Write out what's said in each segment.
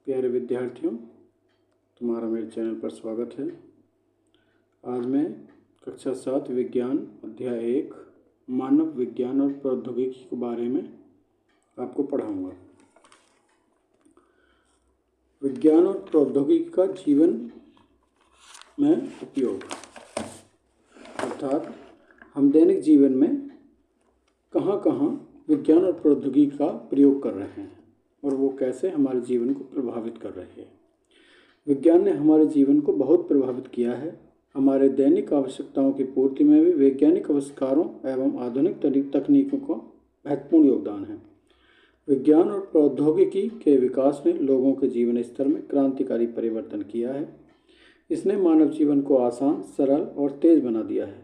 प्यारे विद्यार्थियों, तुम्हारा मेरे चैनल पर स्वागत है। आज मैं कक्षा 7 विज्ञान अध्याय 1 मानव विज्ञान और प्रौद्योगिकी के बारे में आपको पढ़ाऊंगा। विज्ञान और प्रौद्योगिकी का जीवन में उपयोग, अर्थात हम दैनिक जीवन में कहाँ कहाँ विज्ञान और प्रौद्योगिकी का प्रयोग कर रहे हैं और वो कैसे हमारे जीवन को प्रभावित कर रहे हैं। विज्ञान ने हमारे जीवन को बहुत प्रभावित किया है। हमारे दैनिक आवश्यकताओं की पूर्ति में भी वैज्ञानिक आविष्कारों एवं आधुनिक तकनीकों का महत्वपूर्ण योगदान है। विज्ञान और प्रौद्योगिकी के विकास ने लोगों के जीवन स्तर में क्रांतिकारी परिवर्तन किया है। इसने मानव जीवन को आसान, सरल और तेज बना दिया है।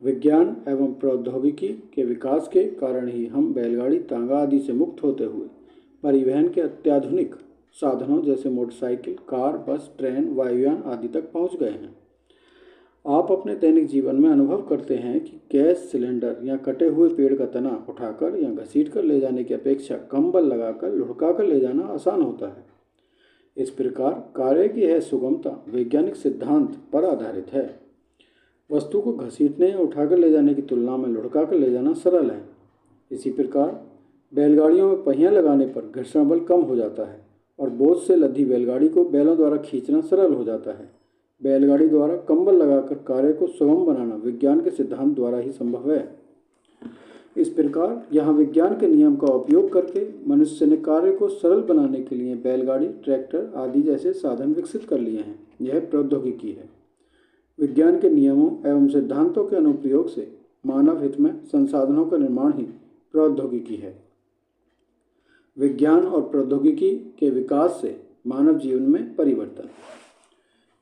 विज्ञान एवं प्रौद्योगिकी के विकास के कारण ही हम बैलगाड़ी, तांगा आदि से मुक्त होते हुए परिवहन के अत्याधुनिक साधनों जैसे मोटरसाइकिल, कार, बस, ट्रेन, वायुयान आदि तक पहुंच गए हैं। आप अपने दैनिक जीवन में अनुभव करते हैं कि गैस सिलेंडर या कटे हुए पेड़ का तना उठाकर या घसीटकर ले जाने की अपेक्षा कंबल लगाकर लुढ़काकर ले जाना आसान होता है। इस प्रकार कार्य की यह सुगमता वैज्ञानिक सिद्धांत पर आधारित है। वस्तु को घसीटने या उठाकर ले जाने की तुलना में लुढ़काकर ले जाना सरल है। इसी प्रकार बैलगाड़ियों में पहिया लगाने पर घर्षण बल कम हो जाता है और बोझ से लदी बैलगाड़ी को बैलों द्वारा खींचना सरल हो जाता है। बैलगाड़ी द्वारा कंबल लगाकर कार्य को सुगम बनाना विज्ञान के सिद्धांत द्वारा ही संभव है। इस प्रकार यहाँ विज्ञान के नियम का उपयोग करके मनुष्य ने कार्य को सरल बनाने के लिए बैलगाड़ी, ट्रैक्टर आदि जैसे साधन विकसित कर लिए हैं। यह प्रौद्योगिकी है। विज्ञान के नियमों एवं सिद्धांतों के अनुप्रयोग से मानव हित में संसाधनों का निर्माण ही प्रौद्योगिकी है। विज्ञान और प्रौद्योगिकी के विकास से मानव जीवन में परिवर्तन।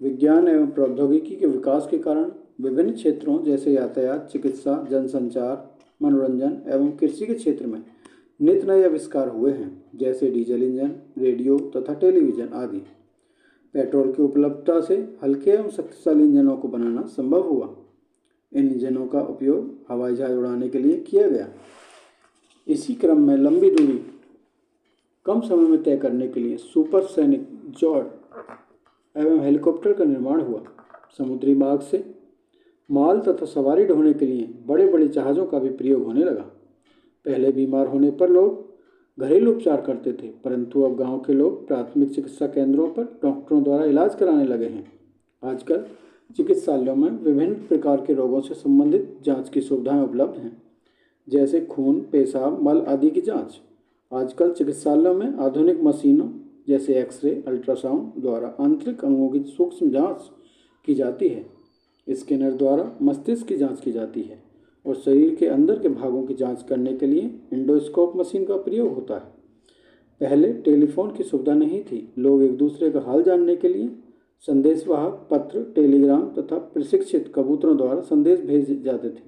विज्ञान एवं प्रौद्योगिकी के विकास के कारण विभिन्न क्षेत्रों जैसे यातायात, चिकित्सा, जनसंचार, मनोरंजन एवं कृषि के क्षेत्र में नित नए आविष्कार हुए हैं, जैसे डीजल इंजन, रेडियो तथा टेलीविजन आदि। पेट्रोल की उपलब्धता से हल्के एवं शक्तिशाली इंजनों को बनाना संभव हुआ। इन इंजनों का उपयोग हवाई जहाज उड़ाने के लिए किया गया। इसी क्रम में लंबी दूरी कम समय में तय करने के लिए सुपरसोनिक जेट एवं हेलीकॉप्टर का निर्माण हुआ। समुद्री मार्ग से माल तथा सवारी ढोने के लिए बड़े बड़े जहाज़ों का भी प्रयोग होने लगा। पहले बीमार होने पर लोग घरेलू उपचार करते थे, परंतु अब गांव के लोग प्राथमिक चिकित्सा केंद्रों पर डॉक्टरों द्वारा इलाज कराने लगे हैं। आजकल चिकित्सालयों में विभिन्न प्रकार के रोगों से संबंधित जांच की सुविधाएं उपलब्ध हैं, जैसे खून, पेशाब, मल आदि की जांच। आजकल चिकित्सालयों में आधुनिक मशीनों जैसे एक्सरे, अल्ट्रासाउंड द्वारा आंतरिक अंगों की सूक्ष्म जांच की जाती है। स्कैनर द्वारा मस्तिष्क की जांच की जाती है और शरीर के अंदर के भागों की जांच करने के लिए एंडोस्कोप मशीन का प्रयोग होता है। पहले टेलीफोन की सुविधा नहीं थी। लोग एक दूसरे का हाल जानने के लिए संदेशवाहक पत्र, टेलीग्राम तथा प्रशिक्षित कबूतरों द्वारा संदेश भेजे जाते थे,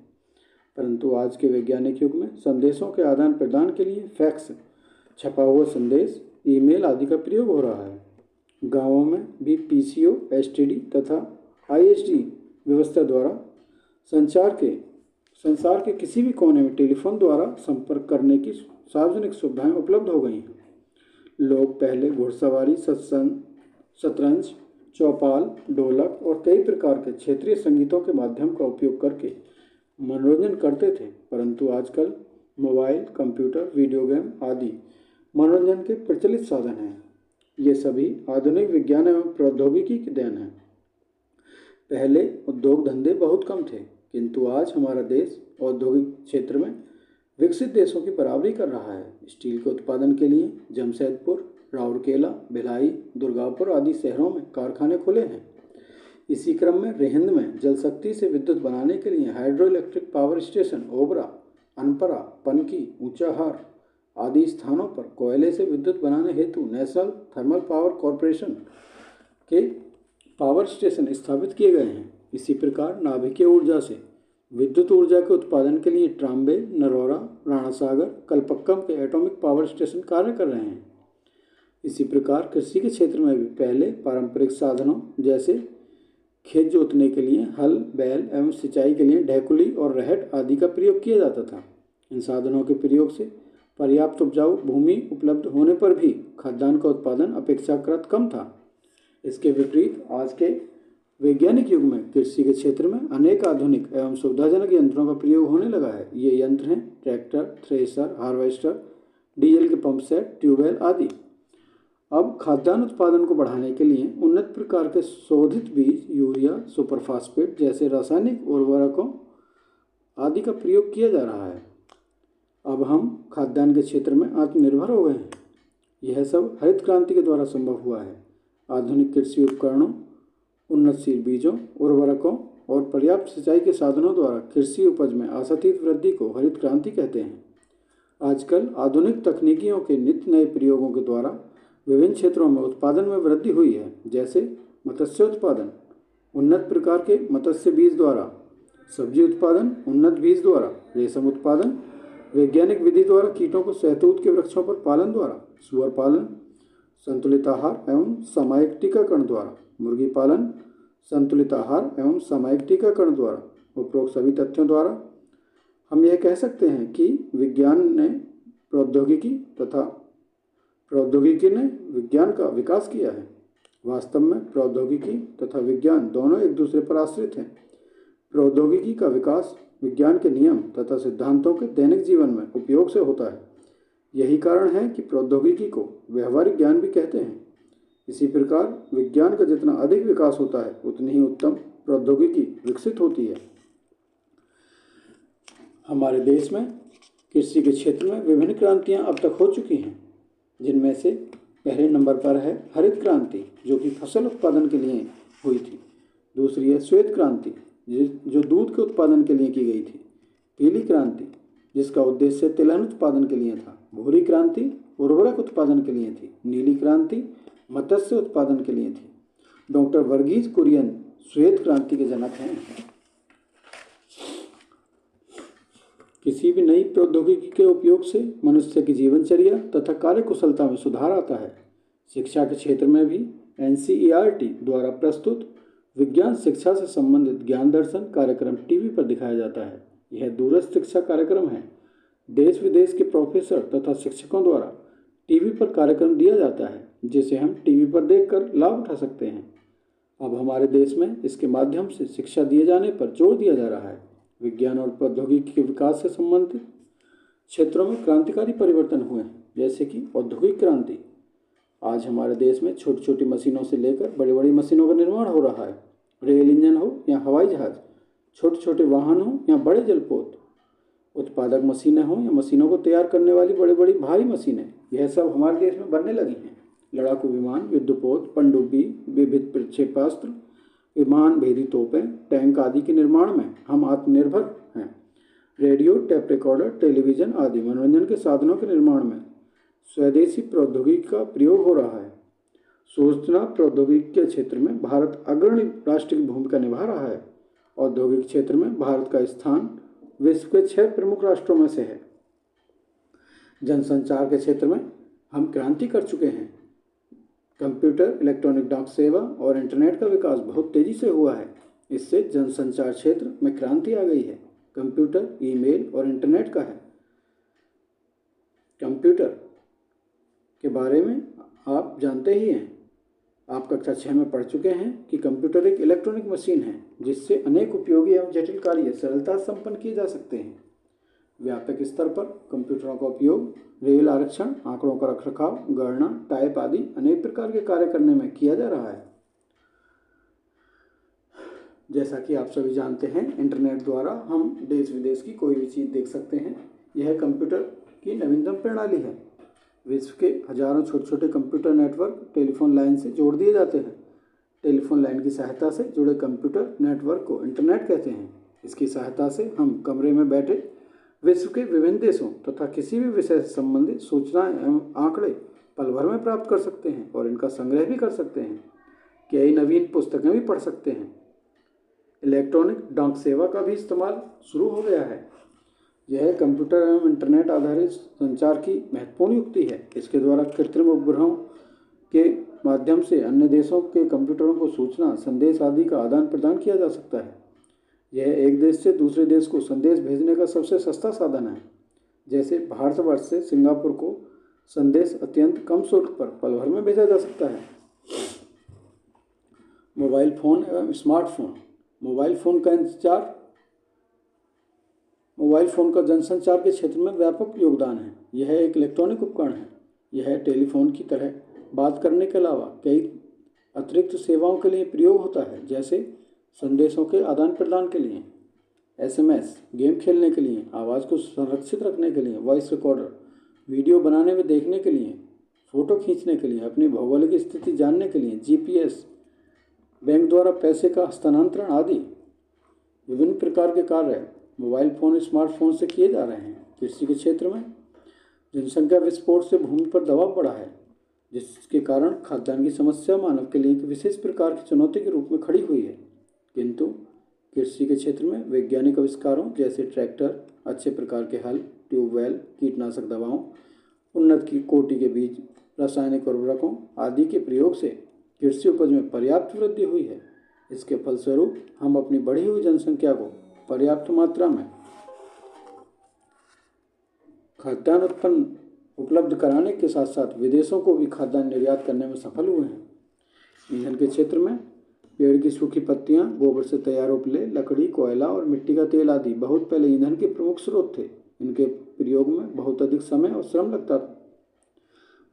परंतु आज के वैज्ञानिक युग में संदेशों के आदान प्रदान के लिए फैक्स, छपा हुआ संदेश, ईमेल आदि का प्रयोग हो रहा है। गांवों में भी पीसीओ, एसटीडी तथा आईएसडी व्यवस्था द्वारा संसार के किसी भी कोने में टेलीफोन द्वारा संपर्क करने की सार्वजनिक सुविधाएं उपलब्ध हो गई हैं। लोग पहले घुड़सवारी, शतरंज, चौपाल, ढोलक और कई प्रकार के क्षेत्रीय संगीतों के माध्यम का उपयोग करके मनोरंजन करते थे, परंतु आजकल मोबाइल, कंप्यूटर, वीडियो गेम आदि मनोरंजन के प्रचलित साधन हैं। ये सभी आधुनिक विज्ञान एवं प्रौद्योगिकी की देन है। पहले उद्योग धंधे बहुत कम थे, किंतु आज हमारा देश औद्योगिक क्षेत्र में विकसित देशों की बराबरी कर रहा है। स्टील के उत्पादन के लिए जमशेदपुर, राउरकेला, भिलाई, दुर्गापुर आदि शहरों में कारखाने खुले हैं। इसी क्रम में रेहिंद में जल शक्ति से विद्युत बनाने के लिए hydro electric power station Obra, Anpara, Panki, Unchahar आदि स्थानों पर कोयले से विद्युत बनाने हेतु नेशनल थर्मल पावर कॉरपोरेशन के पावर स्टेशन स्थापित किए गए हैं। इसी प्रकार नाभिकीय ऊर्जा से विद्युत ऊर्जा के उत्पादन के लिए ट्राम्बे, नरौरा, राणा सागर, कलपक्कम के एटॉमिक पावर स्टेशन कार्य कर रहे हैं। इसी प्रकार कृषि के क्षेत्र में भी पहले पारंपरिक साधनों जैसे खेत जोतने के लिए हल, बैल एवं सिंचाई के लिए ढेकुली और रहट आदि का प्रयोग किया जाता था। इन साधनों के प्रयोग से पर्याप्त उपजाऊ भूमि उपलब्ध होने पर भी खाद्यान्न का उत्पादन अपेक्षाकृत कम था। इसके विपरीत आज के वैज्ञानिक युग में कृषि के क्षेत्र में अनेक आधुनिक एवं सुविधाजनक यंत्रों का प्रयोग होने लगा है। ये यंत्र हैं ट्रैक्टर, थ्रेशर, हार्वेस्टर, डीजल के पंप सेट, ट्यूबवेल आदि। अब खाद्यान्न उत्पादन को बढ़ाने के लिए उन्नत प्रकार के शोधित बीज, यूरिया, सुपरफास्फेट जैसे रासायनिक उर्वरकों आदि का प्रयोग किया जा रहा है। अब हम खाद्यान्न के क्षेत्र में आत्मनिर्भर हो गए हैं। यह सब हरित क्रांति के द्वारा संभव हुआ है। आधुनिक कृषि उपकरणों, उन्नतशील बीजों, उर्वरकों और पर्याप्त सिंचाई के साधनों द्वारा कृषि उपज में आशातीत वृद्धि को हरित क्रांति कहते हैं। आजकल आधुनिक तकनीकियों के नित्य नए प्रयोगों के द्वारा विभिन्न क्षेत्रों में उत्पादन में वृद्धि हुई है, जैसे मत्स्य उत्पादन, उन्नत प्रकार के मत्स्य बीज द्वारा, सब्जी उत्पादन, उन्नत बीज द्वारा, रेशम उत्पादन, वैज्ञानिक विधि द्वारा कीटों को शहतूत के वृक्षों पर पालन द्वारा, सुअर पालन, संतुलित आहार एवं सामयिक टीकाकरण द्वारा, मुर्गी पालन, संतुलित आहार एवं सामयिक टीकाकरण द्वारा। उपरोक्त सभी तथ्यों द्वारा हम यह कह सकते हैं कि विज्ञान ने प्रौद्योगिकी ने विज्ञान का विकास किया है। वास्तव में प्रौद्योगिकी तथा विज्ञान दोनों एक दूसरे पर आश्रित हैं। प्रौद्योगिकी का विकास विज्ञान के नियम तथा सिद्धांतों के दैनिक जीवन में उपयोग से होता है। यही कारण है कि प्रौद्योगिकी को व्यवहारिक ज्ञान भी कहते हैं। इसी प्रकार विज्ञान का जितना अधिक विकास होता है उतनी ही उत्तम प्रौद्योगिकी विकसित होती है। हमारे देश में कृषि के क्षेत्र में विभिन्न क्रांतियां अब तक हो चुकी हैं, जिनमें से पहले नंबर पर है हरित क्रांति, जो कि फसल उत्पादन के लिए हुई थी। दूसरी है श्वेत क्रांति, जो दूध के उत्पादन के लिए की गई थी। पीली क्रांति, जिसका उद्देश्य तिलहन उत्पादन के लिए था। भूरी क्रांति उर्वरक उत्पादन के लिए थी। नीली क्रांति मत्स्य उत्पादन के लिए थी। डॉक्टर वर्गीज कुरियन श्वेत क्रांति के जनक हैं। किसी भी नई प्रौद्योगिकी के उपयोग से मनुष्य की जीवनचर्या तथा कार्यकुशलता में सुधार आता है। शिक्षा के क्षेत्र में भी NCERT द्वारा प्रस्तुत विज्ञान शिक्षा से संबंधित ज्ञान दर्शन कार्यक्रम टीवी पर दिखाया जाता है। यह दूरस्थ शिक्षा कार्यक्रम है। देश विदेश के प्रोफेसर तथा शिक्षकों द्वारा टीवी पर कार्यक्रम दिया जाता है, जिसे हम टीवी पर देखकर लाभ उठा सकते हैं। अब हमारे देश में इसके माध्यम से शिक्षा दिए जाने पर जोर दिया जा रहा है। विज्ञान और प्रौद्योगिकी के विकास से संबंधित क्षेत्रों में क्रांतिकारी परिवर्तन हुए हैं, जैसे कि औद्योगिक क्रांति। आज हमारे देश में छोटी छोटी मशीनों से लेकर बड़ी बड़ी मशीनों का निर्माण हो रहा है। रेल इंजन हो या हवाई जहाज, छोटे छोटे वाहन हो या बड़े जलपोत, उत्पादक मशीनें हो या मशीनों को तैयार करने वाली बड़ी बड़ी भारी मशीनें, यह सब हमारे देश में बनने लगी हैं। लड़ाकू विमान, युद्धपोत, पनडुब्बी, विविध प्रक्षेपास्त्र, विमान भेदी तोपें, टैंक आदि के निर्माण में हम आत्मनिर्भर हैं। रेडियो, टेप रिकॉर्डर, टेलीविज़न आदि मनोरंजन के साधनों के निर्माण में स्वदेशी प्रौद्योगिकी का प्रयोग हो रहा है। सूचना प्रौद्योगिकी के क्षेत्र में भारत अग्रणी राष्ट्र की भूमिका निभा रहा है। औद्योगिक क्षेत्र में भारत का स्थान विश्व के 6 प्रमुख राष्ट्रों में से है। जनसंचार के क्षेत्र में हम क्रांति कर चुके हैं। कंप्यूटर, इलेक्ट्रॉनिक डाक सेवा और इंटरनेट का विकास बहुत तेजी से हुआ है। इससे जनसंचार क्षेत्र में क्रांति आ गई है। कंप्यूटर, ईमेल और इंटरनेट का है। कंप्यूटर के बारे में आप जानते ही हैं। आप कक्षा 6 में पढ़ चुके हैं कि कंप्यूटर एक इलेक्ट्रॉनिक मशीन है, जिससे अनेक उपयोगी एवं जटिल कार्य सरलता से संपन्न किए जा सकते हैं। व्यापक स्तर पर कंप्यूटरों का उपयोग रेल आरक्षण, आंकड़ों का रखरखाव, गणना, टाइप आदि अनेक प्रकार के कार्य करने में किया जा रहा है। जैसा कि आप सभी जानते हैं, इंटरनेट द्वारा हम देश विदेश की कोई भी चीज़ देख सकते हैं। यह कंप्यूटर की नवीनतम प्रणाली है। विश्व के हजारों छोटे छोटे कंप्यूटर नेटवर्क टेलीफोन लाइन से जोड़ दिए जाते हैं। टेलीफोन लाइन की सहायता से जुड़े कंप्यूटर नेटवर्क को इंटरनेट कहते हैं। इसकी सहायता से हम कमरे में बैठे विश्व के विभिन्न देशों तथा किसी भी विषय से संबंधित सूचनाएं एवं आंकड़े पल भर में प्राप्त कर सकते हैं और इनका संग्रह भी कर सकते हैं। कई नवीन पुस्तकें भी पढ़ सकते हैं। इलेक्ट्रॉनिक डाक सेवा का भी इस्तेमाल शुरू हो गया है। यह कंप्यूटर एवं इंटरनेट आधारित संचार की महत्वपूर्ण युक्ति है। इसके द्वारा कृत्रिम उपग्रहों के माध्यम से अन्य देशों के कंप्यूटरों को सूचना, संदेश आदि का आदान प्रदान किया जा सकता है। यह एक देश से दूसरे देश को संदेश भेजने का सबसे सस्ता साधन है। जैसे भारतवर्ष से सिंगापुर को संदेश अत्यंत कम शुल्क पर पल भर में भेजा जा सकता है। मोबाइल फ़ोन एवं स्मार्टफोन। मोबाइल फ़ोन का जनसंचार के क्षेत्र में व्यापक योगदान है। यह एक इलेक्ट्रॉनिक उपकरण है। यह टेलीफोन की तरह बात करने के अलावा कई अतिरिक्त सेवाओं के लिए प्रयोग होता है, जैसे संदेशों के आदान प्रदान के लिए, SMS, गेम खेलने के लिए, आवाज़ को संरक्षित रखने के लिए, वॉइस रिकॉर्डर, वीडियो बनाने व देखने के लिए, फ़ोटो खींचने के लिए, अपनी भौगोलिक स्थिति जानने के लिए, GPS, बैंक द्वारा पैसे का हस्तांतरण आदि विभिन्न प्रकार के कार्य मोबाइल फ़ोन स्मार्टफोन से किए जा रहे हैं। कृषि के क्षेत्र में जनसंख्या विस्फोट से भूमि पर दबाव बढ़ा है, जिसके कारण खाद्यान्न की समस्या मानव के लिए एक विशेष प्रकार की चुनौती के रूप में खड़ी हुई है। किंतु कृषि के क्षेत्र में वैज्ञानिक आविष्कारों जैसे ट्रैक्टर, अच्छे प्रकार के हल, ट्यूबवेल, कीटनाशक दवाओं, उन्नत की कोटि के बीज, रासायनिक उर्वरकों आदि के प्रयोग से कृषि उपज में पर्याप्त वृद्धि हुई है। इसके फलस्वरूप हम अपनी बढ़ी हुई जनसंख्या को पर्याप्त मात्रा में खाद्यान्न उपलब्ध कराने के साथ साथ विदेशों को भी खाद्यान्न निर्यात करने में सफल हुए हैं। ईंधन के क्षेत्र में पेड़ की सूखी पत्तियां, गोबर से तैयार उपले, लकड़ी, कोयला और मिट्टी का तेल आदि बहुत पहले ईंधन के प्रमुख स्रोत थे। इनके प्रयोग में बहुत अधिक समय और श्रम लगता था।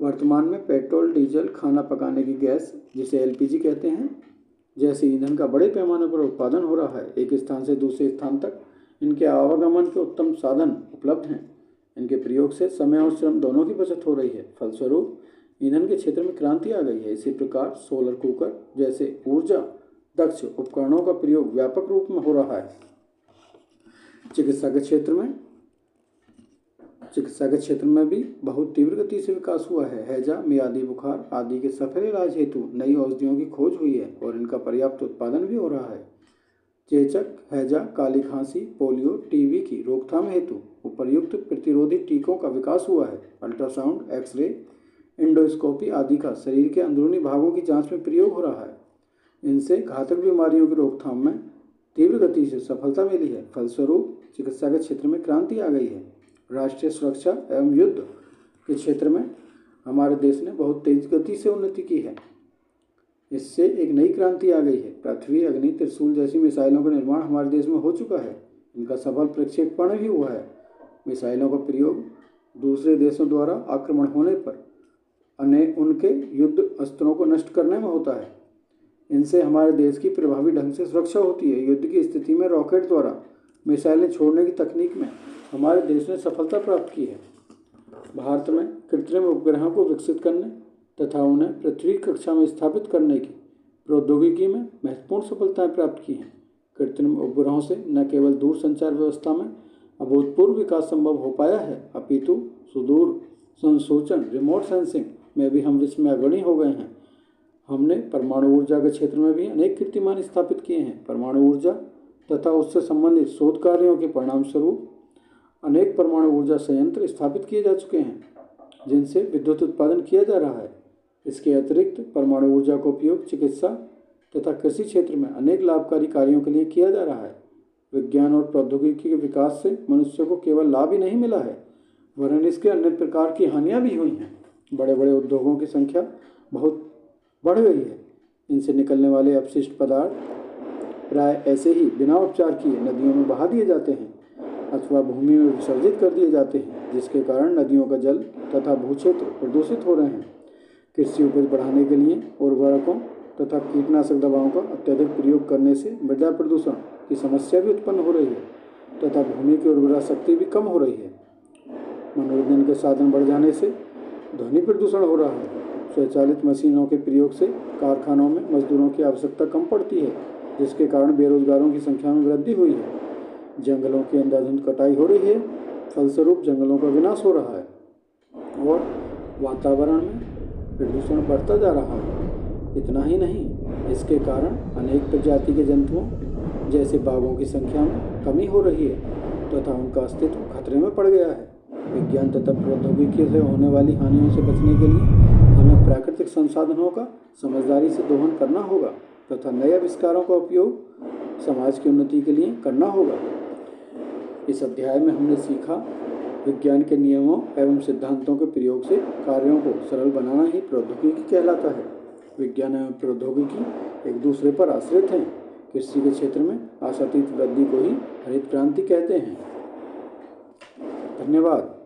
वर्तमान में पेट्रोल, डीजल, खाना पकाने की गैस जिसे LPG कहते हैं, जैसे ईंधन का बड़े पैमाने पर उत्पादन हो रहा है। एक स्थान से दूसरे स्थान तक इनके आवागमन के उत्तम साधन उपलब्ध हैं। इनके प्रयोग से समय और श्रम दोनों की बचत हो रही है। फलस्वरूप ईंधन के क्षेत्र में क्रांति आ गई है। इसी प्रकार सोलर कुकर जैसे ऊर्जा दक्ष उपकरणों का प्रयोग व्यापक रूप में हो रहा है। चिकित्सा के क्षेत्र में भी बहुत तीव्र गति से विकास हुआ है। हैजा, मियादी बुखार आदि के सफल इलाज हेतु नई औषधियों की खोज हुई है और इनका पर्याप्त उत्पादन भी हो रहा है। चेचक, हैजा, काली खांसी, पोलियो, TB की रोकथाम हेतु उपयुक्त प्रतिरोधी टीकों का विकास हुआ है। अल्ट्रासाउंड, एक्सरे, एंडोस्कोपी आदि का शरीर के अंदरूनी भागों की जांच में प्रयोग हो रहा है। इनसे घातक बीमारियों की रोकथाम में तीव्र गति से सफलता मिली है। फलस्वरूप चिकित्सा के क्षेत्र में क्रांति आ गई है। राष्ट्रीय सुरक्षा एवं युद्ध के क्षेत्र में हमारे देश ने बहुत तेज गति से उन्नति की है। इससे एक नई क्रांति आ गई है। पृथ्वी, अग्नि, त्रिशूल जैसी मिसाइलों का निर्माण हमारे देश में हो चुका है। इनका सफल प्रक्षेपण भी हुआ है। मिसाइलों का प्रयोग दूसरे देशों द्वारा आक्रमण होने पर उनके युद्ध अस्त्रों को नष्ट करने में होता है। इनसे हमारे देश की प्रभावी ढंग से सुरक्षा होती है। युद्ध की स्थिति में रॉकेट द्वारा मिसाइलें छोड़ने की तकनीक में हमारे देश ने सफलता प्राप्त की है। भारत में कृत्रिम उपग्रहों को विकसित करने तथा उन्हें पृथ्वी कक्षा में स्थापित करने की प्रौद्योगिकी में महत्वपूर्ण सफलताएं प्राप्त की हैं। कृत्रिम उपग्रहों से न केवल दूर संचार व्यवस्था में अभूतपूर्व विकास संभव हो पाया है, अपितु सुदूर संसूचन, रिमोट सेंसिंग में भी हम विश्व में अग्रणी हो गए हैं। हमने परमाणु ऊर्जा के क्षेत्र में भी अनेक कीर्तिमान स्थापित किए हैं। परमाणु ऊर्जा तथा उससे संबंधित शोध कार्यों के परिणाम स्वरूप अनेक परमाणु ऊर्जा संयंत्र स्थापित किए जा चुके हैं, जिनसे विद्युत उत्पादन किया जा रहा है। इसके अतिरिक्त परमाणु ऊर्जा का उपयोग चिकित्सा तथा कृषि क्षेत्र में अनेक लाभकारी कार्यों के लिए किया जा रहा है। विज्ञान और प्रौद्योगिकी के विकास से मनुष्य को केवल लाभ ही नहीं मिला है, वरन इसके अन्य प्रकार की हानियां भी हुई हैं। बड़े बड़े उद्योगों की संख्या बहुत बढ़ गई है। इनसे निकलने वाले अपशिष्ट पदार्थ प्राय ऐसे ही बिना उपचार किए नदियों में बहा दिए जाते हैं अथवा भूमि में विसर्जित कर दिए जाते हैं, जिसके कारण नदियों का जल तथा भूक्षेत्र प्रदूषित हो रहे हैं। कृषि उपज बढ़ाने के लिए उर्वरकों तथा कीटनाशक दवाओं का अत्यधिक प्रयोग करने से मृदा प्रदूषण की समस्या भी उत्पन्न हो रही है तथा भूमि की उर्वरा शक्ति भी कम हो रही है। मनोरंजन के साधन बढ़ जाने से ध्वनि प्रदूषण हो रहा है। स्वचालित मशीनों के प्रयोग से कारखानों में मजदूरों की आवश्यकता कम पड़ती है, जिसके कारण बेरोजगारों की संख्या में वृद्धि हुई है। जंगलों की अंधाधुंध कटाई हो रही है, फलस्वरूप जंगलों का विनाश हो रहा है और वातावरण में प्रदूषण बढ़ता जा रहा है। इतना ही नहीं, इसके कारण अनेक प्रजाति के जंतुओं जैसे बाघों की संख्या में कमी हो रही है तथा उनका अस्तित्व खतरे में पड़ गया है। विज्ञान तथा प्रौद्योगिकी से होने वाली हानियों से बचने के लिए हमें प्राकृतिक संसाधनों का समझदारी से दोहन करना होगा तथा नए आविष्कारों का उपयोग समाज की उन्नति के लिए करना होगा। इस अध्याय में हमने सीखा विज्ञान के नियमों एवं सिद्धांतों के प्रयोग से कार्यों को सरल बनाना ही प्रौद्योगिकी कहलाता है। विज्ञान एवं प्रौद्योगिकी एक दूसरे पर आश्रित हैं। कृषि के क्षेत्र में आशातीत वृद्धि को ही हरित क्रांति कहते हैं। धन्यवाद।